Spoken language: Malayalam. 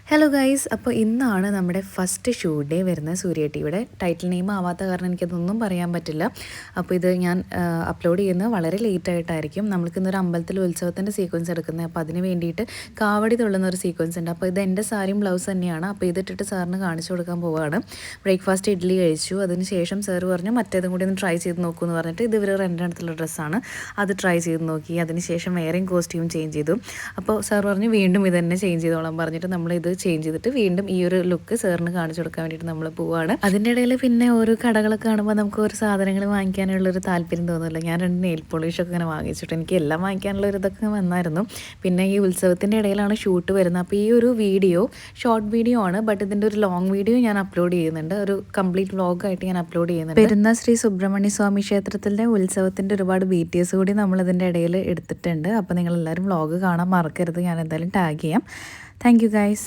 ഹലോ ഗൈസ്, അപ്പോൾ ഇന്നാണ് നമ്മുടെ ഫസ്റ്റ് ഷൂട്ട് ഡേ വരുന്നത്. സൂര്യ ടിവിയുടെ ടൈറ്റിൽ നെയിം ആവാത്ത കാരണം എനിക്കതൊന്നും പറയാൻ പറ്റില്ല. അപ്പോൾ ഇത് ഞാൻ അപ്ലോഡ് ചെയ്യുന്നത് വളരെ ലേറ്റ് ആയിട്ടായിരിക്കും. നമ്മൾക്കിന്നൊരു അമ്പലത്തിൽ ഉത്സവത്തിൻ്റെ സീക്വൻസ് എടുക്കുന്നത്. അപ്പോൾ അതിന് വേണ്ടിയിട്ട് കാവടി തുള്ളുന്ന ഒരു സീക്വൻസ് ഉണ്ട്. അപ്പോൾ ഇത് എൻ്റെ സാരിയും ബ്ലൗസ് തന്നെയാണ്. അപ്പോൾ ഇതിട്ടിട്ട് സാറിന് കാണിച്ചു കൊടുക്കാൻ പോവുകയാണ്. ബ്രേക്ക്ഫാസ്റ്റ് ഇഡ്ഡലി കഴിച്ചു. അതിന് ശേഷം സാർ പറഞ്ഞു മറ്റേതും കൂടി ഒന്ന് ട്രൈ ചെയ്ത് നോക്കൂ എന്ന് പറഞ്ഞിട്ട് ഇത് ഇവർ റെൻ്റിനടുത്തുള്ള ഡ്രസ്സാണ്, അത് ട്രൈ ചെയ്ത് നോക്കി. അതിന് ശേഷം വേറെയും കോസ്റ്റ്യൂം ചേഞ്ച് ചെയ്തു. അപ്പോൾ സാർ പറഞ്ഞു വീണ്ടും ഇത് തന്നെ ചേഞ്ച് ചെയ്തോളാം പറഞ്ഞിട്ട് നമ്മളിത് ചേഞ്ച് ചെയ്തിട്ട് വീണ്ടും ഈ ഒരു ലുക്ക് സാറിന് കാണിച്ചു കൊടുക്കാൻ വേണ്ടിയിട്ട് നമ്മൾ പോവാണ്. അതിൻ്റെ ഇടയിൽ പിന്നെ ഓരോ കടകളൊക്കെ കാണുമ്പോൾ നമുക്ക് ഒരു സാധനങ്ങൾ വാങ്ങിക്കാനുള്ളൊരു താല്പര്യം തോന്നില്ല. ഞാൻ 2 നെയിൽ പോളിഷൊക്കെ ഇങ്ങനെ വാങ്ങിച്ചിട്ട് എനിക്ക് എല്ലാം വാങ്ങിക്കാനുള്ള ഒരു ഇതൊക്കെ വന്നായിരുന്നു. പിന്നെ ഈ ഉത്സവത്തിൻ്റെ ഇടയിലാണ് ഷൂട്ട് വരുന്നത്. അപ്പോൾ ഈ ഒരു വീഡിയോ ഷോർട്ട് വീഡിയോ ആണ്, ബട്ട് ഇതിൻ്റെ ഒരു ലോങ് വീഡിയോ ഞാൻ അപ്ലോഡ് ചെയ്യുന്നുണ്ട്. ഒരു കംപ്ലീറ്റ് വ്ളോഗായിട്ട് ഞാൻ അപ്ലോഡ് ചെയ്യുന്നുണ്ട്. പെരുന്ന ശ്രീ സുബ്രഹ്മണ്യ സ്വാമി ക്ഷേത്രത്തിൻ്റെ ഉത്സവത്തിൻ്റെ ഒരുപാട് BTS കൂടി നമ്മൾ ഇതിൻ്റെ ഇടയിൽ എടുത്തിട്ടുണ്ട്. അപ്പോൾ നിങ്ങളെല്ലാവരും വ്ളോഗ് കാണാൻ മറക്കരുത്. ഞാൻ എന്തായാലും ടാഗ് ചെയ്യാം. Thank you guys.